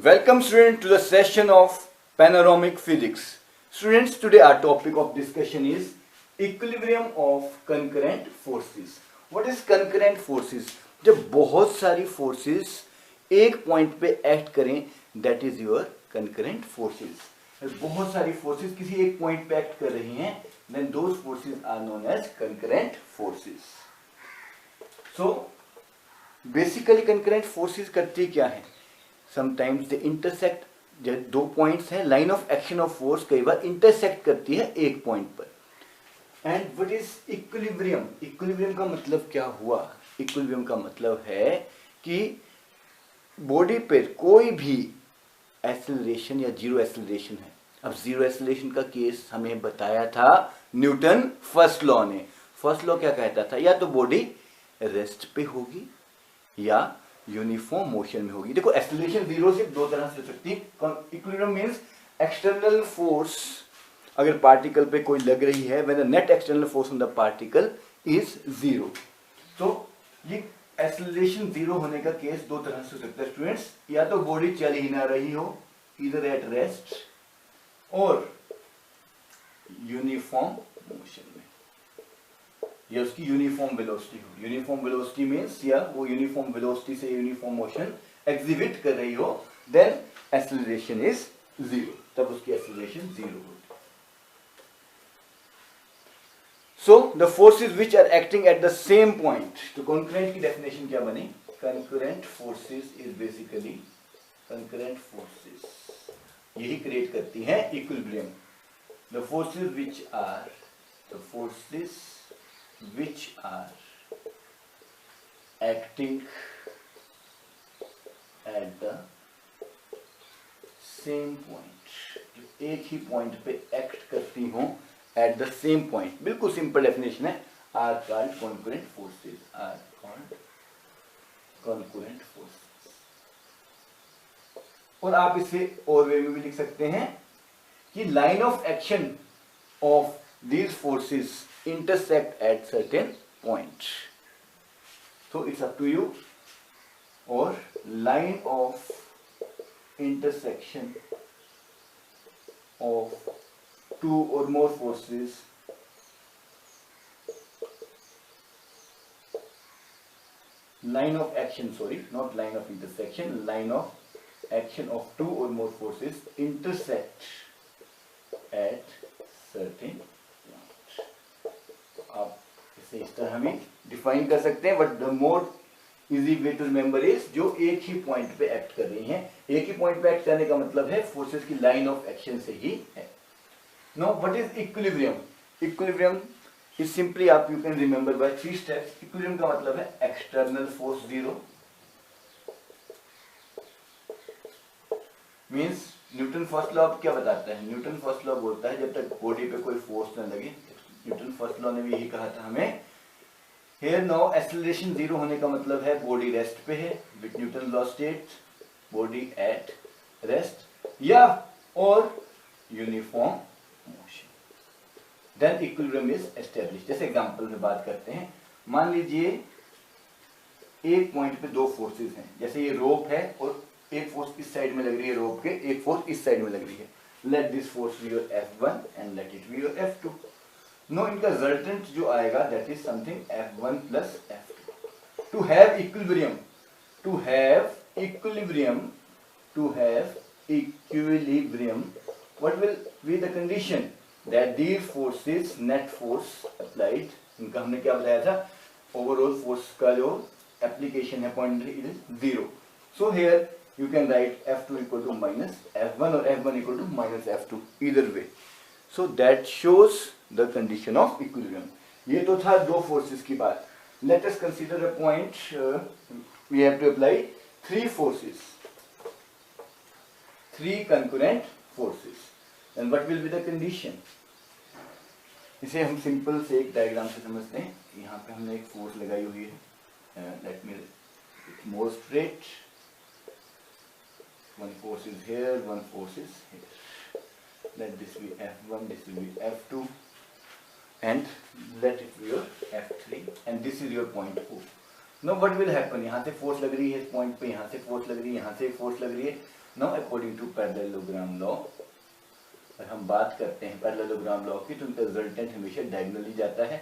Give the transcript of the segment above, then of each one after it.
Welcome students to the session of panoramic physics. Students, today our topic of discussion is equilibrium of concurrent forces. What is concurrent forces? जब बहुत सारी forces एक point पे act करें, that is your concurrent forces. बहुत सारी forces किसी एक point पे act कर रही हैं, then those forces are known as concurrent forces. So basically concurrent forces करती क्या है? Sometimes they intersect. दो पॉइंट्स हैं, line of action of force कई बार इंटरसेक्ट करती है एक पॉइंट पर. And what is equilibrium? Equilibrium का मतलब क्या हुआ? इक्विलिब्रियम का मतलब है कि बॉडी पर कोई भी एक्सेलरेशन या जीरो एक्सेलरेशन है. अब जीरो एक्सेलरेशन का केस हमें बताया था न्यूटन फर्स्ट लॉ ने. फर्स्ट लॉ क्या कहता था? या तो बॉडी रेस्ट पे होगी या यूनिफॉर्म मोशन में होगी. देखो एक्सेलरेशन जीरो से दो तरह से हो सकती है. इक्विलिब्रियम मींस एक्सटर्नल फोर्स अगर पार्टिकल पे कोई लग रही है, when the net external force on the particle is zero. तो ये एक्सेलरेशन जीरो होने का केस दो तरह से हो सकता है स्टूडेंट्स. या तो बॉडी चल ही ना रही हो, इधर एट रेस्ट और यूनिफॉर्म मोशन में, या उसकी यूनिफॉर्म वेलोसिटी हो. यूनिफॉर्म वेलोसिटी मींस या वो यूनिफॉर्म वेलोसिटी से यूनिफॉर्म मोशन एग्जिबिट कर रही हो, देन एक्सेलरेशन इज जीरो. तब उसकी एक्सेलरेशन जीरो होगी. So the forces which are acting at the same point. तो कॉन्करेंट की डेफिनेशन क्या बनी? Concurrent forces is basically concurrent forces यही क्रिएट करती हैं equilibrium. The forces which are the forces which are acting at the same point. जो एक ही point पे एक्ट करती हों एट द सेम पॉइंट. बिल्कुल सिंपल डेफिनेशन है. Are called concurrent forces. Are called concurrent forces. और आप इसे और वे में भी लिख सकते हैं कि line of action of these forces intersect at certain point. So it's up to you. Or line of intersection of two or more forces line of action, sorry, not line of intersection, line of action of two or more forces intersect at certain. आप इसे इस तरह भी define कर सकते हैं, but the more easy way to remember is जो एक ही पॉइंट पे एक्ट कर रही हैं. एक ही पॉइंट पे एक्ट करने का मतलब है फोर्सेस की लाइन ऑफ एक्शन से ही है. Now what is equilibrium? Equilibrium is simply, आप you can remember by three steps. Equilibrium का मतलब है external force zero, means Newton first law क्या बताता है? न्यूटन फर्स्ट लॉ बोलता है जब तक बॉडी पे कोई फोर्स न लगे. न्यूटन फर्स्ट लॉ ने भी यही कहा था हमें. हियर नाउ एक्सेलरेशन जीरो होने का मतलब है बॉडी रेस्ट पे है, with Newton law state body at rest या और uniform motion, then equilibrium is established. जैसे एग्जांपल में बात करते हैं. मान लीजिए एक पॉइंट पे दो फोर्सेस हैं. जैसे ये रोप है और एक फोर्स इस साइड में लग रही है रोप के, एक फोर्स इस साइड में लग रही है. Let this force be your F1 and let it be your F2. No, इनका रिजल्टेंट जो आएगा that is something F1 plus F2. To have equilibrium, to have equilibrium, to have equilibrium, what will be the condition? That these forces net force applied, इनका हमने क्या बताया था? Overall force का जो एप्लीकेशन है point is zero. So here you can write F2 equal to minus F1 or F1 equal to minus F2, either way. So that shows the condition of equilibrium. ये तो था दो forces की बात. Let us consider a point. We have to apply three forces, three concurrent forces. And what will be the condition? इसे हम simple से एक डायग्राम से समझते हैं. यहाँ पे हमने एक फोर्स लगाई हुई है. Let me more straight. One force is here, one force is here. Let this be F1, this will be F2, and let it be your F3, and this is your point O. Now what will happen? यहाँ से force लग रही है इस point पे, यहाँ से force लग रही है, यहाँ से फोर्स लग रही है. Now according to parallelogram law, अगर हम बात करते हैं पैरेललोग्राम लॉ की, तो उनका रिजल्टेंट हमेशा डायगोनली जाता है।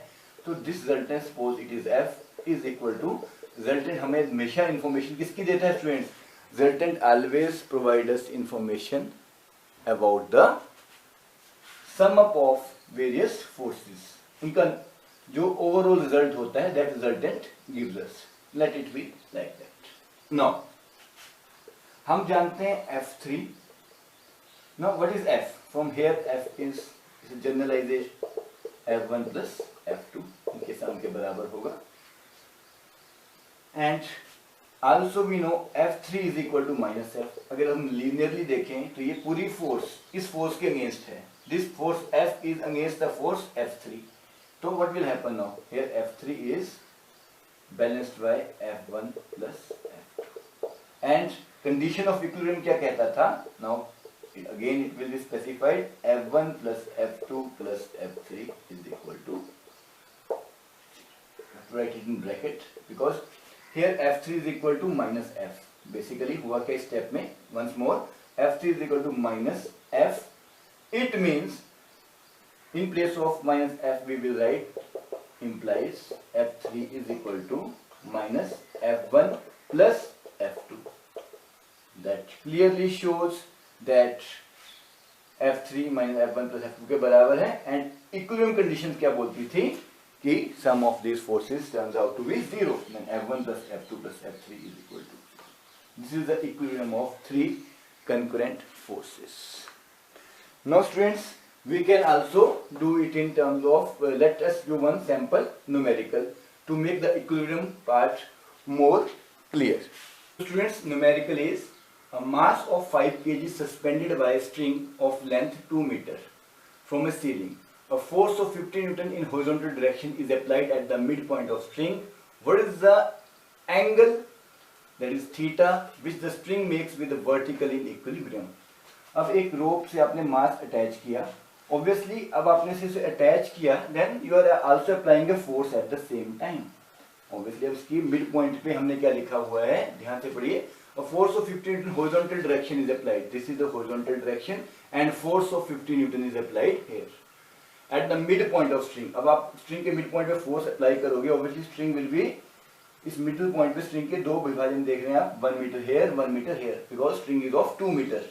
तो this resultant suppose it is F is equal to, resultant हमें हमेशा इंफॉर्मेशन किसकी देता है students? Resultant always provide us information about the sum up of various forces. उनका जो ओवरऑल रिजल्ट होता है that resultant gives us, let it be like that. Now हम जानते हैं F3। Now what is F? From here F is generalization F1 plus F2 इनके sum के बराबर होगा। And also we know F3 is equal to minus F। अगर हम linearly देखें तो ये पूरी फोर्स इस फोर्स के अगेंस्ट है, this force F is against the force F3। तो what will happen now? Here F3 is balanced bye F1 plus F2 and condition of equilibrium क्या कहता था? Now again it will be specified F1 plus F2 plus F3 is equal to, write it in bracket because here F3 is equal to minus F। basically हुआ क्या step में? once more F3 is equal to minus F, it means in place of minus F we will write implies F3 is equal to minus F1 plus F2। that clearly shows that F3 minus F1 plus F2 के बराबर है। And equilibrium condition क्या बोलती थी कि sum of this forces turns out to be zero, then F1 plus F2 plus F3 is equal to 0। This is the equilibrium of three concurrent forces। Now students, we can also do it in terms of let us do one sample numerical to make the equilibrium part more clear। Students, numerical is a mass of 5 kg suspended by a string of length 2 meter from a ceiling. A force of 50 Newton in horizontal direction is applied at the midpoint of string. What is the angle, that is theta, which the string makes with the vertical in equilibrium? अब एक रोप से आपने मास attach किया, obviously अब आपने इसे attach किया, then you are also applying a force at the same time। obviously अब इसकी मिड पॉइंट पे हमने क्या लिखा हुआ है, ध्यान से पढ़िए। A force of 50 Newton horizontal direction is applied. This is the horizontal direction and force of 50 Newton is applied here at the midpoint of string। अब आप स्ट्रिंग के मिड पॉइंट पे फोर्स अप्लाई करोगे, obviously स्ट्रिंग विल बी, इस middle point पे string के दो विभाजन देख रहे हैं आप, 1 meter here 1 meter here because string is of 2 मीटर।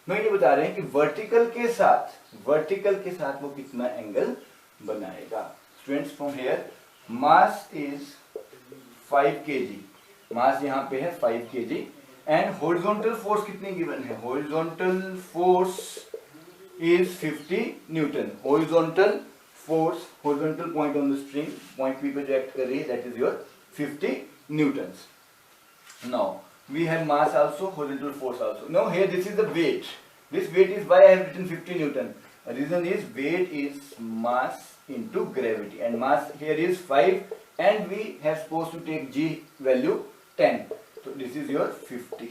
मैं ये बता रहे हैं कि वर्टिकल के साथ वो कितना एंगल बनाएगा। Students from here mass is 5 kg, mass यहाँ पे है 5 kg एंड हॉरिजॉन्टल फोर्स कितनी गिवन है? Horizontal force is 50 newton. Horizontal force, horizontal point on the string, point P पे जो एक्ट कर रही है that is your 50 newtons. Now we have mass also, horizontal force also. Now here this is the weight, this weight is why I have written 50 Newton. Reason is weight is mass into gravity and mass here is 5 and we have supposed to take g value 10, so this is your 50।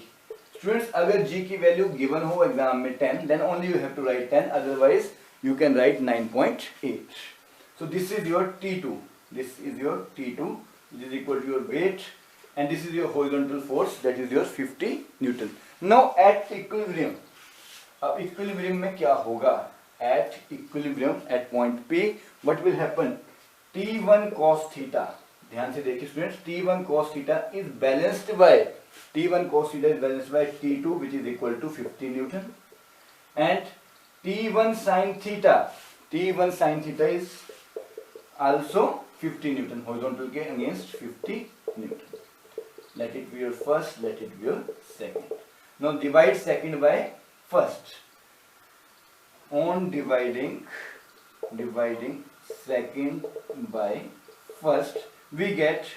students अगर g की value given हो exam में 10 then only you have to write 10, otherwise you can write 9.8। so this is your T2, this is your T2 which is equal to your weight and this is your horizontal force that is your 50 Newton। now at equilibrium, अब equilibrium में क्या होगा? at equilibrium at point P what will happen? T1 cos theta, ध्यान से देखिए students, T1 cos theta is balanced by T2 which is equal to 50 Newton and T1 sin theta is also 50 Newton, horizontal के against 50 Newton। let it be your first, let it be your second। now divide second by first। on dividing second by first we get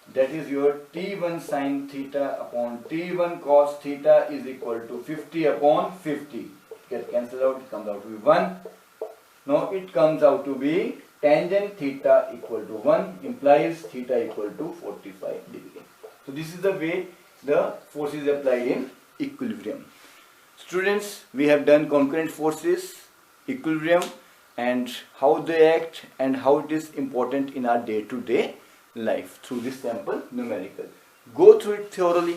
that is your T1 sin theta upon T1 cos theta is equal to 50 upon 50, get cancelled out, it comes out to be 1। now it comes out to be tangent theta equal to 1 implies theta equal to 45 degree। so this is the way the force is applied in equilibrium। students, we have done concurrent forces, equilibrium and how they act and how it is important in our day-to-day life through this sample numerical। go through it thoroughly।